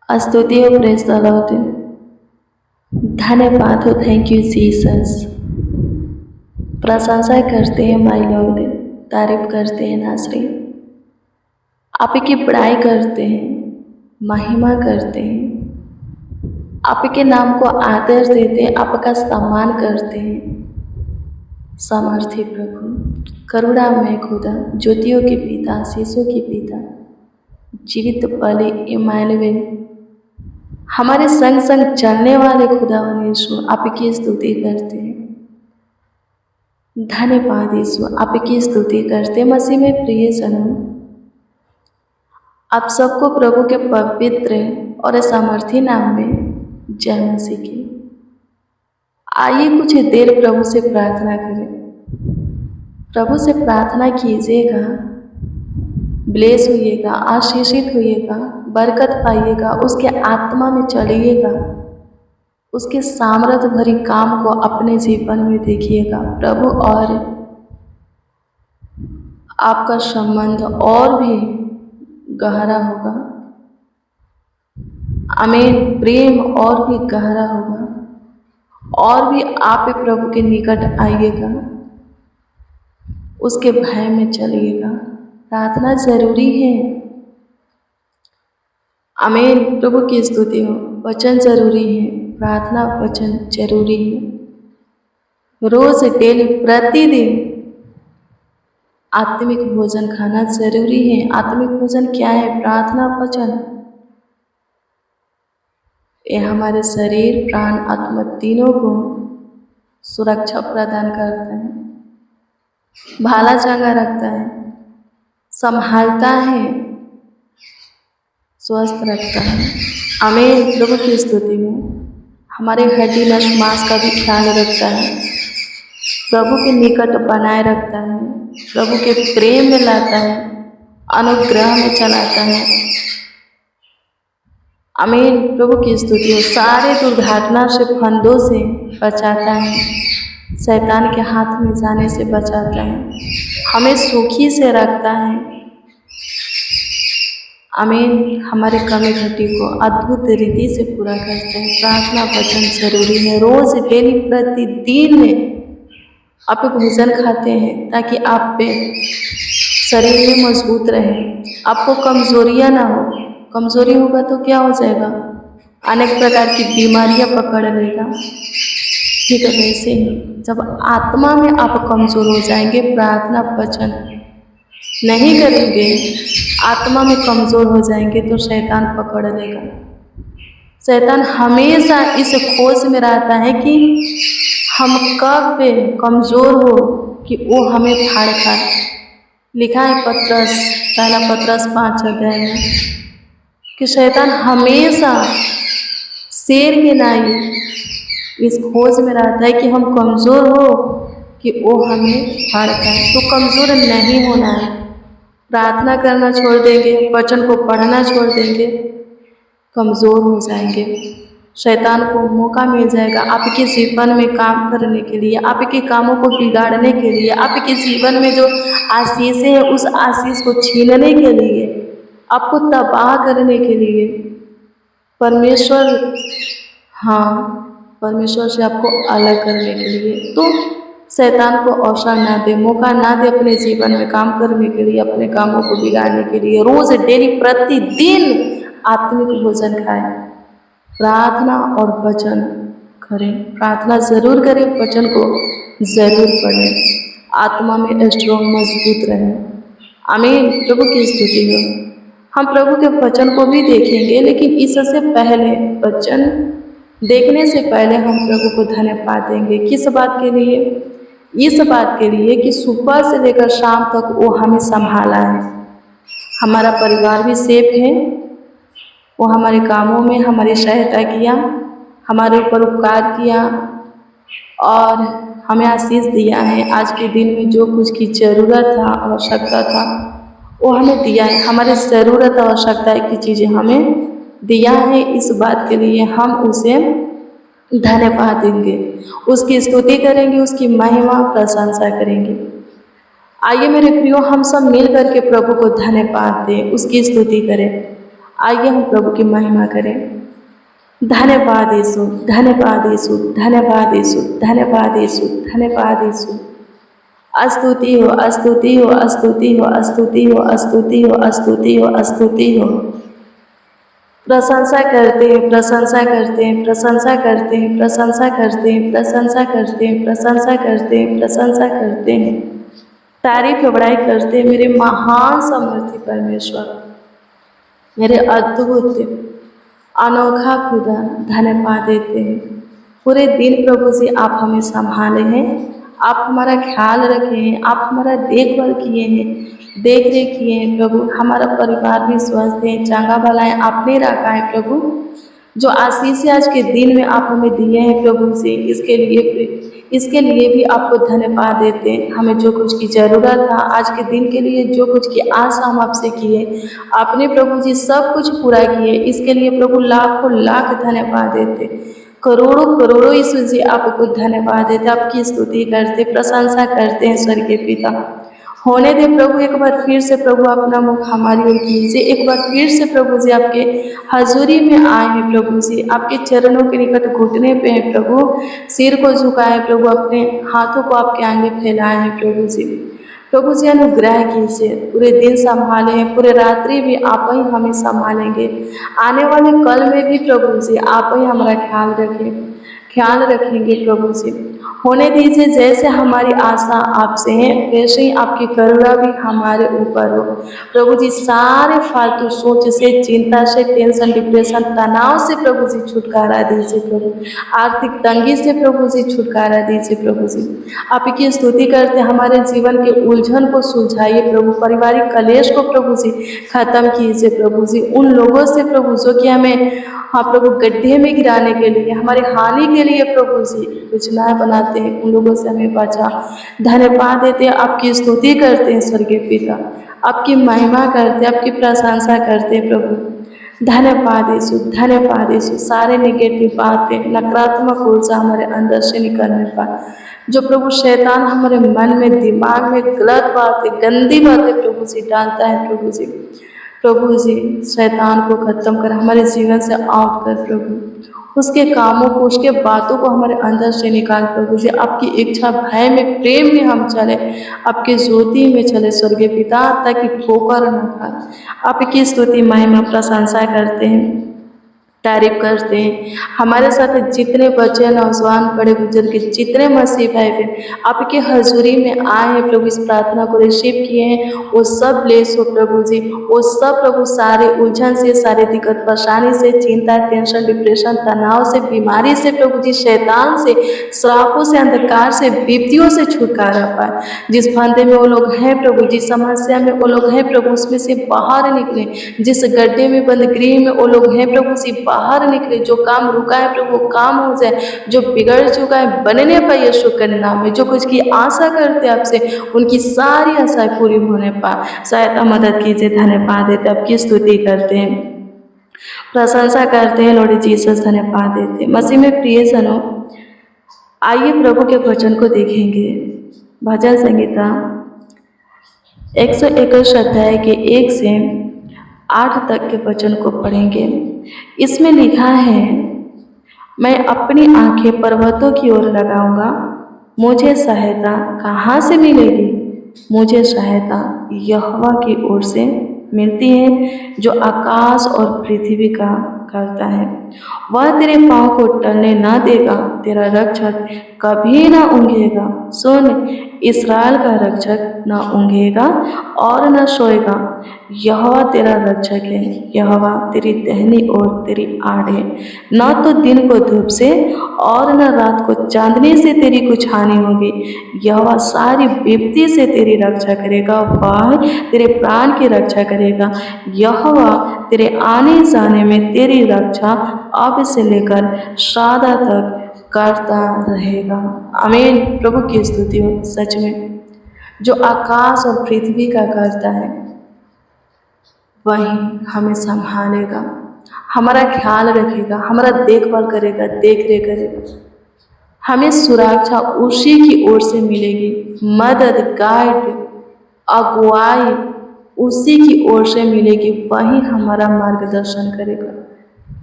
स्तुति हो, praise the Lord. धन्यवाद हो, थैंक यू जीसस। प्रशंसा करते हैं माय लॉर्ड, तारीफ करते हैं नासरी। आपकी बड़ाई करते हैं, महिमा करते हैं, आपके नाम को आदर देते हैं, आपका सम्मान करते हैं। सामर्थ्य प्रभु, करुणामय खुदा, ज्योतियों के पिता, शीशों के पिता, जीवित बलि इमानुएल, हमारे संग संग चलने वाले खुदावन यीशु, आपकी स्तुति करते हैं। धन्यवाद यीशु, आपकी स्तुति करते। मसीह में प्रिय जनों, आप सबको प्रभु के पवित्र और सामर्थी नाम में जय मसीह की। आइए कुछ देर प्रभु से प्रार्थना करें। प्रभु से प्रार्थना कीजिएगा, ब्लेस होइएगा, आशीषित होइएगा, बरकत पाइएगा, उसके आत्मा में चलिएगा, उसके सामर्थ्य भरी काम को अपने जीवन में देखिएगा। प्रभु और आपका संबंध और भी गहरा होगा। आमीन। प्रेम और भी गहरा होगा और भी आप प्रभु के निकट आइएगा, उसके भय में चलिएगा। प्रार्थना जरूरी है। आमीन। प्रभु की स्तुति हो। वचन जरूरी है, प्रार्थना वचन जरूरी है। रोज डेली प्रतिदिन आत्मिक भोजन खाना जरूरी है। आत्मिक भोजन क्या है? प्रार्थना वचन। ये हमारे शरीर, प्राण, आत्मा तीनों को सुरक्षा प्रदान करता है, भाला चांगा रखता है, संभालता है, स्वस्थ रखता है। आमीन। प्रभु की स्तुति में हमारे हड्डी नस मांस का भी ख्याल रखता है, प्रभु के निकट बनाए रखता है, प्रभु के प्रेम में लाता है, अनुग्रह में चलाता है। आमीन। प्रभु की स्तुति हो। सारे दुर्घटना से, फंदों से बचाता है, शैतान के हाथ में जाने से बचाता है, हमें सुखी से रखता है। आमीन। हमारे कमी घटी को अद्भुत रीति से पूरा करते हैं। प्रार्थना वचन जरूरी है। रोज डेली प्रतिदिन आप भोजन खाते हैं ताकि आप पे शरीर में मजबूत रहे, आपको कमजोरियां ना हो। कमजोरी होगा तो क्या हो जाएगा? अनेक प्रकार की बीमारियां पकड़ लेगा। ठीक है, वैसे ही जब आत्मा में आप कमजोर हो जाएंगे, प्रार्थना वचन नहीं करेंगे, आत्मा में कमजोर हो जाएंगे तो शैतान पकड़ लेगा। शैतान हमेशा इस खोज में रहता है कि हम कब पे कमजोर हो कि वो हमें फाड़ खाए। लिखा है पत्रस, पहला पत्रस 5 अध्याय में कि शैतान हमेशा शेर के नाई इस खोज में रहता है कि हम कमजोर हो कि वो हमें फाड़ खाए। तो कमजोर नहीं होना है। प्रार्थना करना छोड़ देंगे, वचन को पढ़ना छोड़ देंगे, कमज़ोर हो जाएंगे। शैतान को मौका मिल जाएगा आपके जीवन में काम करने के लिए, आपके कामों को बिगाड़ने के लिए, आपके जीवन में जो आशीषें हैं उस आशीष को छीनने के लिए, आपको तबाह करने के लिए। परमेश्वर से आपको अलग करने के लिए। तो शैतान को अवसर ना दे, मौका ना दे अपने जीवन में काम करने के लिए, अपने कामों को बिगाड़ने के लिए। रोज डेली प्रतिदिन आत्मिक भोजन खाएं, प्रार्थना और वचन करें। प्रार्थना जरूर करें, वचन को जरूर पढ़ें, आत्मा में स्ट्रॉन्ग मजबूत रहें। आमीन। प्रभु की स्तुति हो। हम प्रभु के वचन को भी देखेंगे, लेकिन इससे पहले, वचन देखने से पहले हम प्रभु को धन्यवाद देंगे। किस बात के लिए? इस बात के लिए कि सुबह से लेकर शाम तक वो हमें संभाला है। हमारा परिवार भी सेफ है। वो हमारे कामों में हमारी सहायता किया, हमारे ऊपर उपकार किया और हमें आशीष दिया है। आज के दिन में जो कुछ की ज़रूरत था, आवश्यकता था, वो हमें दिया है। हमारे ज़रूरत आवश्यकता की चीज़ें हमें दिया है। इस बात के लिए हम उसे धन्यवाद देंगे, उसकी स्तुति करेंगे, उसकी महिमा प्रशंसा करेंगे। आइए मेरे प्रियो, हम सब मिल करके प्रभु को धन्यवाद दें, उसकी स्तुति करें। आइए हम प्रभु की महिमा करें। धन्यवाद यीशु, धन्यवाद यीशु, धन्यवाद यीशु, धन्यवाद यीशु, धन्यवाद यीशु। स्तुति हो, स्तुति हो, स्तुति हो, स्तुति हो, स्तुति हो, स्तुति हो, स्तुति हो। प्रशंसा करते हैं, प्रशंसा करते हैं, प्रशंसा करते हैं, प्रशंसा करते हैं, प्रशंसा करते हैं, प्रशंसा करते हैं, प्रशंसा करते हैं। तारीफ बड़ाई करते हैं मेरे महान समर्थी परमेश्वर, मेरे अद्भुत अनोखा खुदा। धन्यवाद देते हैं। पूरे दिन प्रभु जी आप हमें संभाले हैं, आप हमारा ख्याल रखे हैं, आप हमारा देखभाल किए हैं, देख रेख किए हैं प्रभु। हमारा परिवार भी स्वस्थ है, चंगा भला है, आपने रखा है प्रभु। जो आशीष आज के दिन में आप हमें दिए हैं प्रभु से, इसके लिए भी आपको धन्यवाद देते हैं। हमें जो कुछ की ज़रूरत था आज के दिन के लिए, जो कुछ की आशा हम आपसे किए, आपने प्रभु जी सब कुछ पूरा किए। इसके लिए प्रभु लाखों लाख धन्यवाद देते, करोड़ों करोड़ों यीशु जी आपको धन्यवाद देते, आपकी स्तुति करते, प्रशंसा करते हैं स्वर्गीय पिता। होने दे प्रभु एक बार फिर से प्रभु अपना मुख हमारी ओर कीजिए। एक बार फिर से प्रभु जी आपके हजूरी में आए हैं प्रभु जी, आपके चरणों के निकट घुटने पे हैं प्रभु, सिर को झुकाए प्रभु, अपने हाथों को आपके आगे फैलाए हैं प्रभु जी। प्रभु जी अनुग्रह कीजिए, पूरे दिन संभाले हैं, पूरे रात्रि भी आप ही हमें संभालेंगे। आने वाले कल में भी प्रभु जी आप ही हमारा ख्याल रखेंगे प्रभु जी। होने दीजिए जैसे हमारी आशा आपसे है, वैसे ही आपकी करुणा भी हमारे ऊपर हो प्रभु जी। सारे फालतू सोच से, चिंता से, टेंशन, डिप्रेशन, तनाव से प्रभु जी छुटकारा दीजिए प्रभु। आर्थिक तंगी से प्रभु जी छुटकारा दीजिए प्रभु जी। आपकी स्तुति करते हमारे जीवन के उलझन को सुलझाइए प्रभु। पारिवारिक कलेश को प्रभु जी खत्म कीजिए प्रभु जी। उन लोगों से प्रभु जो कि हमें प्रभु गड्ढे में गिराने के लिए, हमारे हानि के लिए प्रभु जी योजनाएं बनाते हैं, उन लोगों से हमें बचा। धन्यवाद देते हैं, आपकी स्तुति करते हैं स्वर्गीय पिता, आपकी महिमा करते हैं, आपकी प्रशंसा करते हैं प्रभु। धन्यवाद यीशु, धन्यवाद यीशु। सारे नेगेटिव बातें, नकारात्मक ऊर्जा हमारे अंदर से निकलने पर, जो प्रभु शैतान हमारे मन में, दिमाग में गलत बातें, गंदी बातें प्रभु जी डालता है प्रभु जी शैतान को ख़त्म कर, हमारे जीवन से आउट कर प्रभु। उसके कामों को, उसके बातों को हमारे अंदर से निकाल प्रभु जी। आपकी इच्छा, भय में, प्रेम में हम चले, आपके ज्योति में चले स्वर्गीय पिता, ताकि ठोकर न खाए। आपकी स्तुति, महिमा, प्रशंसा करते हैं, तारीफ करते हैं। हमारे साथ जितने बच्चे, नौजवान, बड़े बुजुर्ग, जितने मसीह भाई बहन आपके हजूरी में आए हैं प्रभु, इस प्रार्थना को रिसीव किए हैं, वो सब ब्लेस हो प्रभु जी। वो सब प्रभु सारे उलझन से, सारे दिक्कत परेशानी से, चिंता, टेंशन, डिप्रेशन, तनाव से, बीमारी से प्रभु जी, शैतान से, श्रापों से, अंधकार से, विपत्तियों से छुटकारा पाए। जिस फंदे में वो लोग हैं प्रभु जी, समस्या में वो लोग हैं प्रभु, उसमें से बाहर निकले। जिस गड्ढे में, बंद गृह में वो लोग हैं प्रभु जी, बाहर निकले। जो काम रुका है प्रभु वो काम हो जाए, जो बिगड़ चुका है बनने पर यीशु के नाम में, जो कुछ की आशा करते आपसे उनकी सारी आशाएं पूरी होने पर सहायता मदद कीजिए। धन्यवाद देते, आपकी स्तुति करते हैं, प्रशंसा करते हैं लॉर्ड जीसस, धन्यवाद देते हैं। मसीह में प्रियजनों, आइए प्रभु के वचन को देखेंगे। भजन संहिता 121 अध्याय के 1 से 8 तक के वचन को पढ़ेंगे। इसमें लिखा है, मैं अपनी आंखें पर्वतों की ओर लगाऊंगा, मुझे सहायता कहाँ से मिलेगी? मुझे सहायता यहोवा की ओर से मिलती है, जो आकाश और पृथ्वी का करता है। वह तेरे पाँव को टलने न देगा, तेरा रक्षक कभी न ऊँघेगा। सुन, इस्राएल का रक्षक न ऊँघेगा और न सोएगा। यहोवा तेरा रक्षक है, यहोवा तेरी दाहिनी ओर तेरी आड़ है। न तो दिन को धूप से और न रात को चांदनी से तेरी कुछ हानि होगी। यहोवा सारी विपत्ति से तेरी रक्षा करेगा, वह तेरे प्राण की रक्षा करेगा। यहोवा तेरे आने जाने में तेरी रक्षा अब से लेकर सदा तक करता रहेगा। आमीन। प्रभु की स्तुति हो। सच में जो आकाश और पृथ्वी का करता है वही हमें संभालेगा, हमारा ख्याल रखेगा, हमारा देखभाल करेगा, देख रेख करेगा। हमें सुरक्षा उसी की ओर से मिलेगी, मदद, गाइड, अगुवाई उसी की ओर से मिलेगी, वही हमारा मार्गदर्शन करेगा।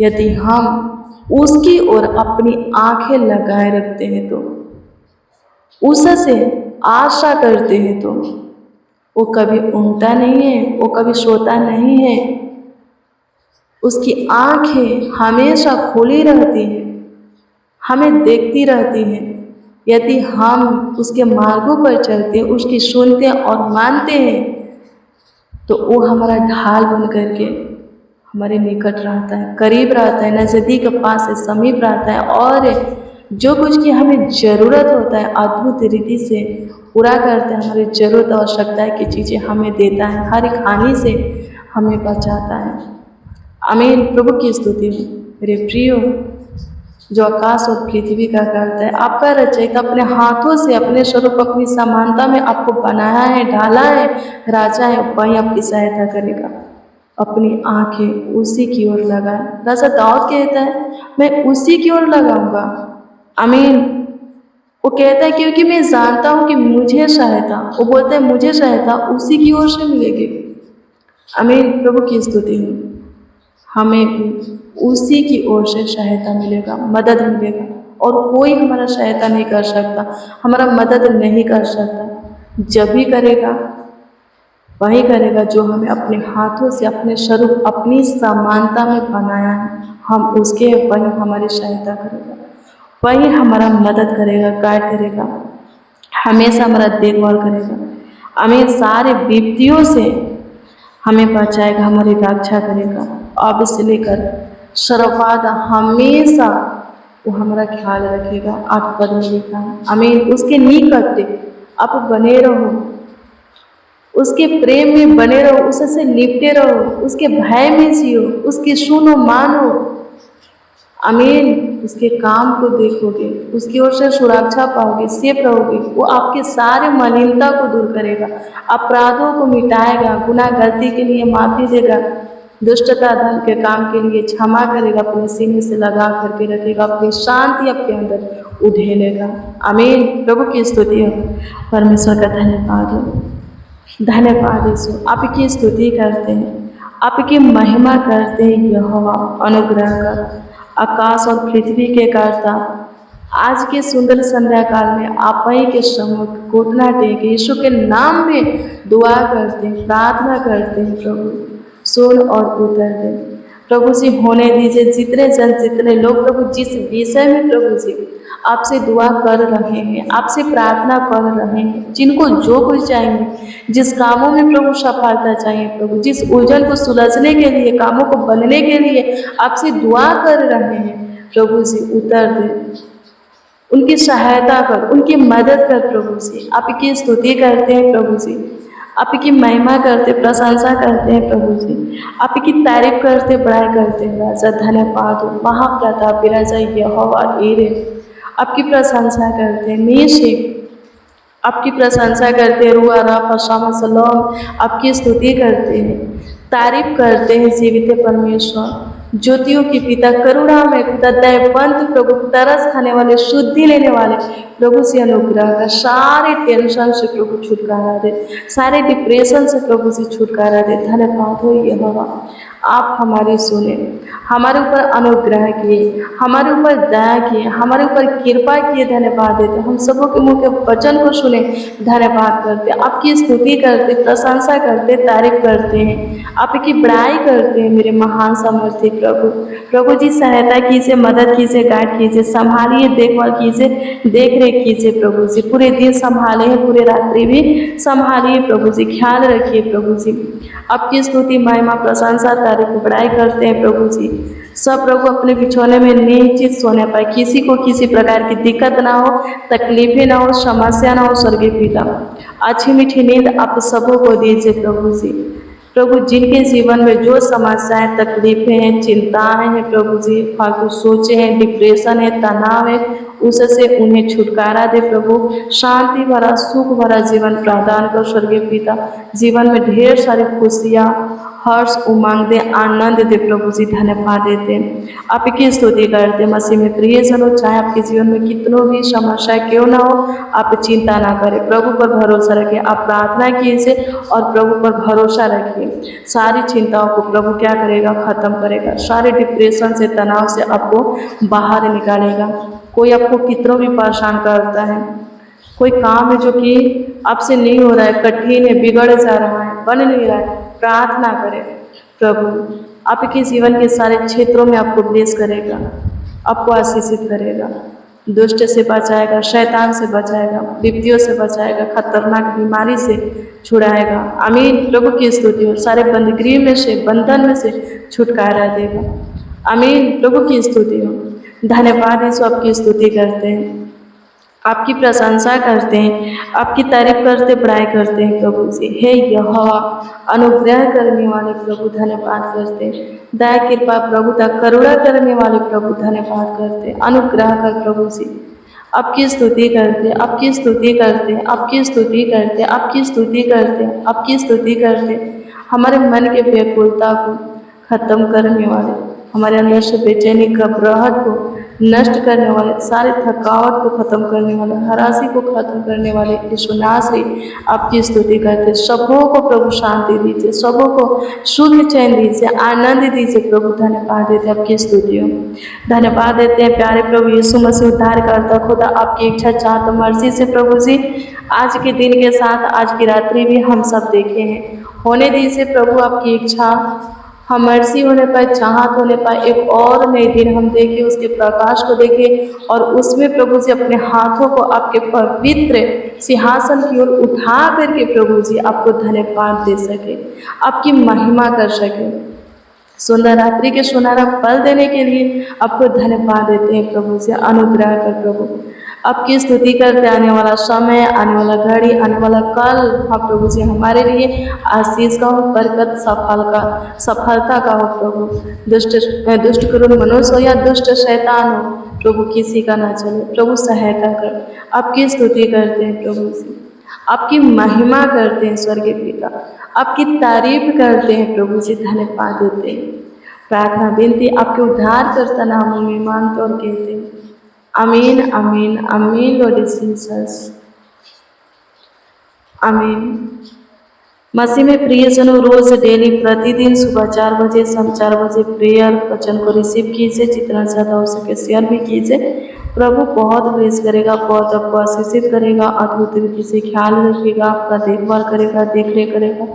यदि हम उसकी ओर अपनी आंखें लगाए रखते हैं तो, उससे आशा करते हैं तो, वो कभी ऊँगता नहीं है, वो कभी सोता नहीं है। उसकी आंखें हमेशा खुली रहती हैं, हमें देखती रहती हैं। यदि हम उसके मार्गों पर चलते हैं, उसकी सुनते और मानते हैं, तो वो हमारा ढाल बन करके हमारे निकट रहता है, करीब रहता है, नज़दीक पास है, समीप रहता है, और जो कुछ की हमें ज़रूरत होता है अद्भुत रीति से पूरा करता है। हमारी ज़रूरत आवश्यकता की चीज़ें हमें देता है, हर एक हानि से हमें बचाता है। आमीन। प्रभु की स्तुति हो। मेरे प्रियो, जो आकाश और पृथ्वी का करता है, आपका रचयिता अपने हाथों से अपने स्वरूप अपनी समानता में आपको बनाया है, डाला है, राजा है, वही आपकी सहायता करेगा। अपनी आंखें उसी की ओर लगाए। राजा दाऊद कहता है, मैं उसी की ओर लगाऊंगा। आमीन। वो कहता है क्योंकि मैं जानता हूँ कि मुझे सहायता, वो बोलता है मुझे सहायता उसी की ओर से मिलेगी। आमीन। प्रभु की स्तुति हो। हमें उसी की ओर से सहायता मिलेगा, मदद मिलेगा, और कोई हमारा सहायता नहीं कर सकता, हमारा मदद नहीं कर सकता। जब भी करेगा वही करेगा जो हमें अपने हाथों से अपने स्वरूप अपनी समानता में बनाया है। हम उसके, वही हमारी सहायता करेगा, वही हमारा मदद करेगा, गाइड करेगा, हमेशा हमारा देखभाल करेगा। हमें सारे विपत्तियों से हमें बचाएगा, हमारी रक्षा करेगा। अब से लेकर सर्वदा हमेशा वो हमारा ख्याल रखेगा। 8 पद में लिखा है। आमीन। उसके निकट आप बने रहो, उसके प्रेम में बने रहो, उससे लिपटे रहो, उसके भय में जियो, उसकी सुनो मानो। आमीन। उसके काम को देखोगे, उसकी ओर से सुरक्षा पाओगे, सेफ रहोगे। वो आपके सारे मलिनता को दूर करेगा, अपराधों को मिटाएगा, गुनाह गलती के लिए माफी देगा, दुष्टता धन के काम के लिए क्षमा करेगा, अपने सीने से लगा करके रखेगा, अपनी शांति आपके अंदर उधेलेगा। आमीन। प्रभु की स्तुति हो। परमेश्वर का धन्यवाद हो। धन्यवाद यीशु। आपकी स्तुति करते हैं, आपकी महिमा करते हैं। यहोवा अनुग्रह कर, आकाश और पृथ्वी के कर्ता, आज के सुंदर संध्या काल में आप ही के सम्मुख घुटना टेक यीशु के नाम में दुआ करते हैं, प्रार्थना करते हैं। प्रभु सुन और उत्तर दे। प्रभु जी होने दीजिए, जितने जन, जितने लोग प्रभु जिस विषय में प्रभु जी आपसे दुआ कर रहे हैं, आपसे प्रार्थना कर रहे हैं, जिनको जो कुछ चाहिए, जिस कामों में प्रभु सफलता चाहिए, प्रभु जिस उलझन को सुलझने के लिए, कामों को बनने के लिए आपसे दुआ कर रहे हैं, प्रभु जी उत्तर दे, उनकी सहायता कर, उनकी मदद कर। प्रभु जी आपकी स्तुति करते हैं, प्रभु जी आपकी महिमा करते, प्रशंसा करते हैं। प्रभु जी आपकी तारीफ करते, बड़ाई करते हैं। राजा धन्यवाद हो। महाप्रतापी राजा यहोवा ईरे, आपकी प्रशंसा करते हैं। नीशे आपकी प्रशंसा करते हैं। रुआ राफा शामा सलोम आपकी स्तुति करते हैं, तारीफ करते हैं। जीवित परमेश्वर, ज्योतियों के पिता, करुणा में खुदा, दयावंत प्रभु, तरस खाने वाले, शुद्धि लेने वाले प्रभु से अनुग्रह का, सारे टेंशन से प्रभु छुटकारा दे, सारे डिप्रेशन से प्रभु से छुटकारा दे। धन्यवाद हो यहोवा, आप हमारी सुने, हमारे ऊपर अनुग्रह किए, हमारे ऊपर दया किए, हमारे ऊपर कृपा किए। धन्यवाद देते, हम सबों के मुँह के वचन को सुने, धन्यवाद करते, आपकी स्तुति करते, प्रशंसा करते, तारीफ करते हैं, आपकी बड़ाई करते हैं। मेरे महान सामर्थ्य प्रभु, प्रभु जी सहायता कीजिए, मदद कीजिए, गाइड कीजिए, संभालिए, देखभाल कीजिए, देख रेख कीजिए। प्रभु जी पूरे दिन संभाले हैं, पूरे रात्रि भी संभालिए। प्रभु जी ख्याल रखिए। प्रभु जी आपकी स्तुति, महिमा, प्रशंसा, तारीफ, बड़ाई करते हैं। प्रभु जी सब प्रभु अपने बिछौने में निश्चित सोने पाए, किसी को किसी प्रकार की दिक्कत ना हो, तकलीफें ना हो, समस्या ना हो। स्वर्गीय पिता अच्छी मीठी नींद आप सबों को दीजिए। प्रभु जी प्रभु जिनके जीवन में जो समस्याएं, तकलीफें हैं, चिंताएं हैं, प्रभु जी फालतू सोचे हैं, डिप्रेशन है, तनाव है, उससे उन्हें छुटकारा दे। प्रभु शांति भरा, सुख भरा जीवन प्रदान कर। स्वर्गीय पिता जीवन में ढेर सारी खुशियाँ हर्ष उमंग दे, आनंद दे। प्रभु जी धन्यवाद देते हैं, आपकी स्तुति करते हैं। मसीह में प्रियजनों, चाहे आपके जीवन में कितनों भी समस्या क्यों ना हो, आप चिंता ना करें, प्रभु पर भरोसा रखिए। आप प्रार्थना कीजिए और प्रभु पर भरोसा रखिए। सारी चिंताओं को प्रभु क्या करेगा, खत्म करेगा। सारे डिप्रेशन से, तनाव से आपको बाहर निकालेगा। कोई आपको कितनों भी परेशान करता है, कोई काम है जो कि आपसे नहीं हो रहा है, कठिन है, बिगड़ जा रहा है, बन नहीं रहा है, प्रार्थना करें। प्रभु आपके जीवन के सारे क्षेत्रों में आपको ब्लेस करेगा, आपको आशीषित करेगा, दुष्ट से बचाएगा, शैतान से बचाएगा, विपत्तियों से बचाएगा, खतरनाक बीमारी से छुड़ाएगा। आमीन। प्रभु की स्तुति हो। सारे बंदगी में से, बंधन में से छुटकारा देगा। आमीन। प्रभु की स्तुति हो। धन्यवाद यीशु, आपकी स्तुति करते हैं, आपकी प्रशंसा करते हैं, आपकी तारीफ करते, बड़ाई करते हैं। प्रभु जी हे यहोवा, अनुग्रह करने वाले प्रभु धन्यवाद करते हैं। दया कृपा प्रभुता करुणा करने वाले प्रभु धन्यवाद करते हैं। अनुग्रह कर प्रभु जी, आपकी स्तुति करते, आपकी स्तुति करते, आपकी स्तुति करते, आपकी स्तुति करते, आपकी स्तुति करते। हमारे मन के व्याकुलता को खत्म करने वाले, हमारे अंदर से बेचैनी, घबराहट को नष्ट करने वाले, सारे थकावट को खत्म करने वाले, हरासी को खत्म करने वाले यीशुनासरी आपकी स्तुति करते। सबों को प्रभु शांति दीजिए, सबों को सुख चैन दीजिए, आनंद दीजिए। प्रभु धन्यवाद देते, आपकी स्तुति हो। धन्यवाद देते हैं प्यारे प्रभु यीशु मसीह उद्धार करता खुदा, आपकी इच्छा चाह तो मर्जी से प्रभु जी आज के दिन के साथ आज की रात्रि भी हम सब देखे हैं। होने दीजिए प्रभु आपकी इच्छा, हम मर्जी होने पाए, चाहत होने पाए, एक और नए दिन हम देखें, उसके प्रकाश को देखें और उसमें प्रभु जी अपने हाथों को आपके पवित्र सिंहासन की ओर उठा करके प्रभु जी आपको धन्यवाद दे सके, आपकी महिमा कर सके। सुंदर रात्रि के सुनहरा पल देने के लिए आपको धन्यवाद देते हैं प्रभु जी। अनुग्रह कर प्रभु, आपकी स्तुति करते। आने वाला समय, आने वाला घड़ी, आने वाला कल हाँ प्रभु जी हमारे लिए आशीष का हो, बरकत, सफलता का हो प्रभु। दुष्ट करुण मनुष्य हो या दुष्ट शैतान हो प्रभु, किसी का ना चले। प्रभु सहायता कर, आपकी स्तुति करते हैं प्रभु जी, आपकी महिमा करते हैं स्वर्गीय पिता, आपकी तारीफ करते हैं प्रभु जी। धन्यवाद देते हैं। प्रार्थना विनती आपके उद्धार करता नामों में मांगते और कहते हैं आमीन, आमीन, आमीन। लॉर्ड जीसस, आमीन। मसीह में प्रियजनों, रोज डेली प्रतिदिन सुबह 4 बजे, शाम 4 बजे प्रेयर वचन को रिसीव कीजिए, जितना ज़्यादा हो सके शेयर भी कीजिए। प्रभु बहुत ब्लेस करेगा, बहुत आपको आशीषित करेगा, अद्भुत रीति से ख्याल रखेगा, आपका देखभाल करेगा, देखरेख करेगा।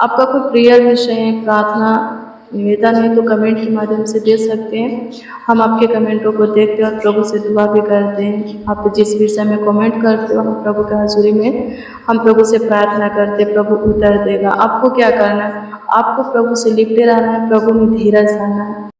आपका कोई प्रेयर विषय है, प्रार्थना निवेदन है तो कमेंट के माध्यम से दे सकते हैं। हम आपके कमेंटों को देखते हैं और प्रभु से दुआ भी करते हैं। आप जिस विषय में कमेंट करते हो, हम प्रभु की हजूरी में हम प्रभु से प्रार्थना करते हैं, प्रभु उत्तर देगा। आपको क्या करना है, आपको प्रभु से लिपटे रहना है, प्रभु में धीरज रहना है।